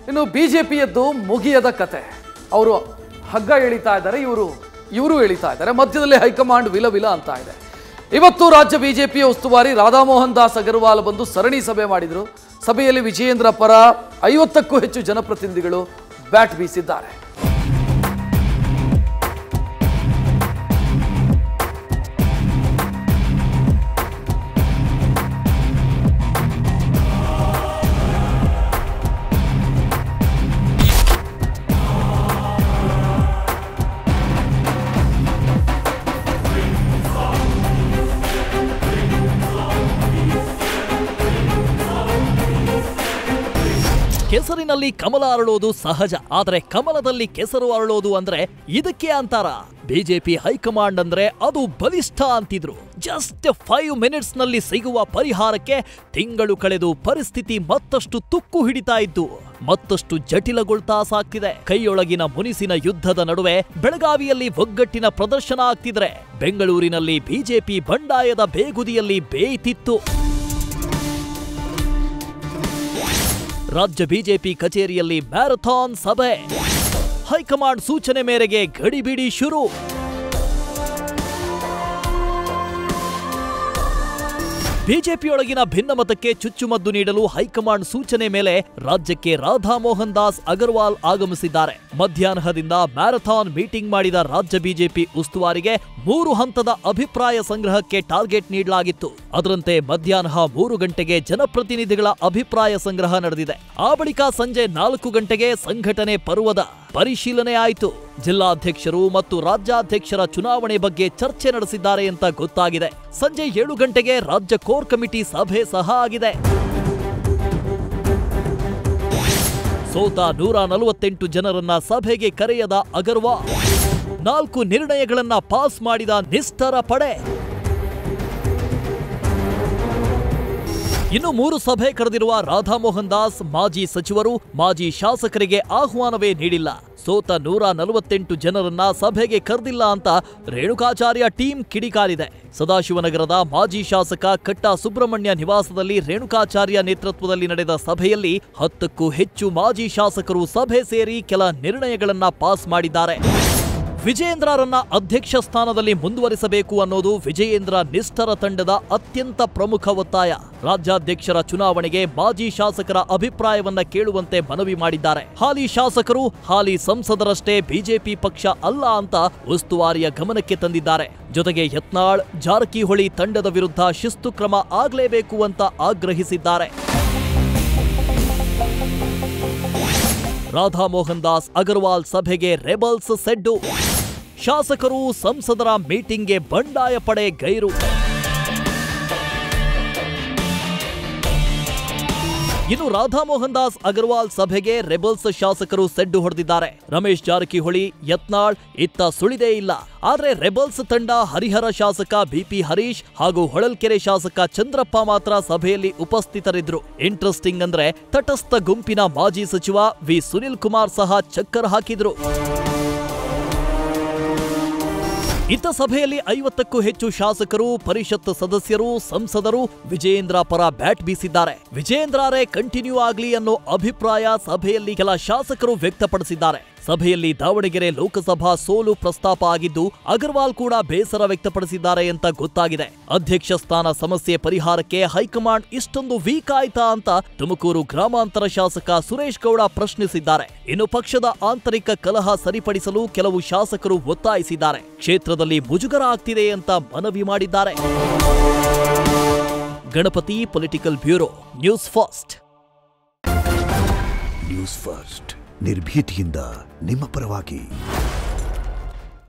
ಇನ್ನು ಬಿಜೆಪಿಯದ್ದು ಮುಗಿಯದ ಕತೆ. ಅವರು ಹಗ್ಗ ಎಳಿತಾ ಇದ್ದಾರೆ, ಇವರು ಎಳಿತಾ ಇದ್ದಾರೆ, ಮಧ್ಯದಲ್ಲಿ ಹೈಕಮಾಂಡ್ ವಿಲ ಅಂತ ಇದೆ. ಇವತ್ತು ರಾಜ್ಯ ಬಿಜೆಪಿಯ ಉಸ್ತುವಾರಿ ರಾಧಾಮೋಹನ್ ದಾಸ್ ಅಗರ್ವಾಲ್ ಬಂದು ಸರಣಿ ಸಭೆ ಮಾಡಿದರು. ಸಭೆಯಲ್ಲಿ ವಿಜಯೇಂದ್ರ ಪರ 50ಕ್ಕೂ ಹೆಚ್ಚು ಜನಪ್ರತಿನಿಧಿಗಳು ಬ್ಯಾಟ್ ಬೀಸಿದ್ದಾರೆ. ಕೆಸರಿನಲ್ಲಿ ಕಮಲ ಅರಳೋದು ಸಹಜ, ಆದರೆ ಕಮಲದಲ್ಲಿ ಕೆಸರು ಅರಳೋದು ಅಂದ್ರೆ ಇದಕ್ಕೆ ಅಂತಾರ. ಬಿಜೆಪಿ ಹೈಕಮಾಂಡ್ ಅಂದ್ರೆ ಅದು ಬಲಿಷ್ಠ ಅಂತಿದ್ರು. ಜಸ್ಟ್ 5 ಮಿನಿಟ್ಸ್ ನಲ್ಲಿ ಸಿಗುವ ಪರಿಹಾರಕ್ಕೆ ತಿಂಗಳು ಕಳೆದು ಪರಿಸ್ಥಿತಿ ಮತ್ತಷ್ಟು ತುಕ್ಕು ಹಿಡಿತಾ ಇದ್ದು ಮತ್ತಷ್ಟು ಜಟಿಲಗೊಳ್ತಾ ಸಾಗ್ತಿದೆ. ಕೈಯೊಳಗಿನ ಮುನಿಸಿನ ಯುದ್ಧದ ನಡುವೆ ಬೆಳಗಾವಿಯಲ್ಲಿ ಒಗ್ಗಟ್ಟಿನ ಪ್ರದರ್ಶನ ಆಗ್ತಿದ್ರೆ ಬೆಂಗಳೂರಿನಲ್ಲಿ ಬಿಜೆಪಿ ಬಂಡಾಯದ ಬೇಗುದಿಯಲ್ಲಿ ಬೇಯ್ತಿತ್ತು. ರಾಜ್ಯ ಬಿಜೆಪಿ ಕಚೇರಿಯಲ್ಲಿ ಮ್ಯಾರಥಾನ್ ಸಭೆ. ಹೈಕಮಾಂಡ್ ಸೂಚನೆ ಮೇರೆಗೆ ಗಡಿಬಿಡಿ ಶುರು. ಬಿಜೆಪಿಯೊಳಗಿನ ಭಿನ್ನಮತಕ್ಕೆ ಚುಚ್ಚುಮದ್ದು ನೀಡಲು ಹೈಕಮಾಂಡ್ ಸೂಚನೆ ಮೇಲೆ ರಾಜ್ಯಕ್ಕೆ ರಾಧಾಮೋಹನ್ ದಾಸ್ ಅಗರ್ವಾಲ್ ಆಗಮಿಸಿದ್ದಾರೆ. ಮಧ್ಯಾಹ್ನದಿಂದ ಮ್ಯಾರಥಾನ್ ಮೀಟಿಂಗ್ ಮಾಡಿದ ರಾಜ್ಯ ಬಿಜೆಪಿ ಉಸ್ತುವಾರಿಗೆ 3 ಹಂತದ ಅಭಿಪ್ರಾಯ ಸಂಗ್ರಹಕ್ಕೆ ಟಾರ್ಗೆಟ್ ನೀಡಲಾಗಿತ್ತು. ಅದರಂತೆ ಮಧ್ಯಾಹ್ನ 3 ಗಂಟೆಗೆ ಜನಪ್ರತಿನಿಧಿಗಳ ಅಭಿಪ್ರಾಯ ಸಂಗ್ರಹ ನಡೆದಿದೆ. ಆ ಬಳಿಕ ಸಂಜೆ 4 ಗಂಟೆಗೆ ಸಂಘಟನೆ ಪರ್ವದ ಪರಿಶೀಲನೆ ಆಯಿತು. ಜಿಲ್ಲಾಧ್ಯಕ್ಷರು ಮತ್ತು ರಾಜ್ಯಾಧ್ಯಕ್ಷರ ಚುನಾವಣೆ ಬಗ್ಗೆ ಚರ್ಚೆ ನಡೆಸಿದ್ದಾರೆ ಅಂತ ಗೊತ್ತಾಗಿದೆ. ಸಂಜೆ 7 ಗಂಟೆಗೆ ರಾಜ್ಯ ಕೋರ್ ಕಮಿಟಿ ಸಭೆ ಸಹ ಆಗಿದೆ. ಸೋತ 148 ಜನರನ್ನ ಸಭೆಗೆ ಕರೆಯದ ಅಗರ್ವಾಲ್ 4 ನಿರ್ಣಯಗಳನ್ನ ಪಾಸ್ ಮಾಡಿದ ನಿಷ್ಠರ ಪಡೆ. ಇನ್ನು 3 ಸಭೆ ಕರೆದಿರುವ ರಾಧಾಮೋಹನ್ ದಾಸ್ ಮಾಜಿ ಸಚಿವರು, ಮಾಜಿ ಶಾಸಕರಿಗೆ ಆಹ್ವಾನವೇ ನೀಡಿಲ್ಲ. ಸೋತ 148 ಜನರನ್ನ ಸಭೆಗೆ ಕರೆದಿಲ್ಲ ಅಂತ ರೇಣುಕಾಚಾರ್ಯ ಟೀಮ್ ಕಿಡಿಕಾರಿದೆ. ಸದಾಶಿವನಗರದ ಮಾಜಿ ಶಾಸಕ ಕಟ್ಟಾ ಸುಬ್ರಹ್ಮಣ್ಯ ನಿವಾಸದಲ್ಲಿ ರೇಣುಕಾಚಾರ್ಯ ನೇತೃತ್ವದಲ್ಲಿ ನಡೆದ ಸಭೆಯಲ್ಲಿ 10ಕ್ಕೂ ಹೆಚ್ಚು ಮಾಜಿ ಶಾಸಕರು ಸಭೆ ಸೇರಿ ಕೆಲ ನಿರ್ಣಯಗಳನ್ನ ಪಾಸ್ ಮಾಡಿದ್ದಾರೆ. ವಿಜಯೇಂದ್ರರನ್ನ ಅಧ್ಯಕ್ಷ ಸ್ಥಾನದಲ್ಲಿ ಮುಂದುವರಿಸಬೇಕು ಅನ್ನೋದು ವಿಜಯೇಂದ್ರ ನಿಷ್ಠರ ತಂಡದ ಅತ್ಯಂತ ಪ್ರಮುಖ ಒತ್ತಾಯ. ರಾಜ್ಯಾಧ್ಯಕ್ಷರ ಚುನಾವಣೆಗೆ ಮಾಜಿ ಶಾಸಕರ ಅಭಿಪ್ರಾಯವನ್ನ ಕೇಳುವಂತೆ ಮನವಿ ಮಾಡಿದ್ದಾರೆ. ಹಾಲಿ ಶಾಸಕರು, ಹಾಲಿ ಸಂಸದರಷ್ಟೇ ಬಿಜೆಪಿ ಪಕ್ಷ ಅಲ್ಲ ಅಂತ ಉಸ್ತುವಾರಿಯ ಗಮನಕ್ಕೆ ತಂದಿದ್ದಾರೆ. ಜೊತೆಗೆ ಯತ್ನಾಳ್, ಜಾರಕಿಹೊಳಿ ತಂಡದ ವಿರುದ್ಧ ಶಿಸ್ತು ಕ್ರಮ ಆಗಲೇಬೇಕು ಅಂತ ಆಗ್ರಹಿಸಿದ್ದಾರೆ. ರಾಧಾಮೋಹನ್ ದಾಸ್ ಅಗರ್ವಾಲ್ ಸಭೆಗೆ ರೆಬಲ್ಸ್ ಸೆಡ್ಡು. ಶಾಸಕರು, ಸಂಸದರ ಮೀಟಿಂಗ್ಗೆ ಬಂಡಾಯ ಪಡೆ ಗೈರು. ಇನ್ನು ರಾಧಾಮೋಹನ್ ದಾಸ್ ಅಗರ್ವಾಲ್ ಸಭೆಗೆ ರೆಬಲ್ಸ್ ಶಾಸಕರು ಸೆಡ್ಡು ಹೊಡೆದಿದ್ದಾರೆ. ರಮೇಶ್ ಜಾರಕಿಹೊಳಿ, ಯತ್ನಾಳ್ ಇತ್ತ ಸುಳಿದೇ ಇಲ್ಲ. ಆದ್ರೆ ರೆಬಲ್ಸ್ ತಂಡ ಹರಿಹರ ಶಾಸಕ ಬಿಪಿ ಹರೀಶ್ ಹಾಗೂ ಹೊಳಲ್ಕೆರೆ ಶಾಸಕ ಚಂದ್ರಪ್ಪ ಮಾತ್ರ ಸಭೆಯಲ್ಲಿ ಉಪಸ್ಥಿತರಿದ್ರು. ಇಂಟ್ರೆಸ್ಟಿಂಗ್ ಅಂದ್ರೆ ತಟಸ್ಥ ಗುಂಪಿನ ಮಾಜಿ ಸಚಿವ ವಿ ಸುನಿಲ್ ಕುಮಾರ್ ಸಹ ಚಕ್ಕರ್ ಹಾಕಿದ್ರು. ಇತ್ತ ಸಭೆಯಲ್ಲಿ 50ಕ್ಕೂ ಹೆಚ್ಚು ಶಾಸಕರು, ಪರಿಷತ್ ಸದಸ್ಯರು, ಸಂಸದರು ವಿಜಯೇಂದ್ರ ಪರ ಬ್ಯಾಟ್ ಬೀಸಿದ್ದಾರೆ. ವಿಜಯೇಂದ್ರರೇ ಕಂಟಿನ್ಯೂ ಆಗ್ಲಿ ಅನ್ನೋ ಅಭಿಪ್ರಾಯ ಸಭೆಯಲ್ಲಿ ಕೆಲ ಶಾಸಕರು ವ್ಯಕ್ತಪಡಿಸಿದ್ದಾರೆ. ಸಭೆಯಲ್ಲಿ ದಾವಣಗೆರೆ ಲೋಕಸಭಾ ಸೋಲು ಪ್ರಸ್ತಾಪ ಆಗಿದ್ದು ಅಗರ್ವಾಲ್ ಕೂಡ ಬೇಸರ ವ್ಯಕ್ತಪಡಿಸಿದ್ದಾರೆ ಅಂತ ಗೊತ್ತಾಗಿದೆ. ಅಧ್ಯಕ್ಷ ಸ್ಥಾನ ಸಮಸ್ಯೆ ಪರಿಹಾರಕ್ಕೆ ಹೈಕಮಾಂಡ್ ಇಷ್ಟೊಂದು ವೀಕ್ ಆಯ್ತಾ ಅಂತ ತುಮಕೂರು ಗ್ರಾಮಾಂತರ ಶಾಸಕ ಸುರೇಶ್ ಗೌಡ ಪ್ರಶ್ನಿಸಿದ್ದಾರೆ. ಇನ್ನು ಪಕ್ಷದ ಆಂತರಿಕ ಕಲಹ ಸರಿಪಡಿಸಲು ಕೆಲವು ಶಾಸಕರು ಒತ್ತಾಯಿಸಿದ್ದಾರೆ. ಕ್ಷೇತ್ರದಲ್ಲಿ ಮುಜುಗರ ಆಗ್ತಿದೆ ಅಂತ ಮನವಿ ಮಾಡಿದ್ದಾರೆ. Ganapati, political bureau, news first. News first ನಿರ್ಭೀತಿಯಿಂದ ನಿಮ್ಮ ಪರವಾಗಿ.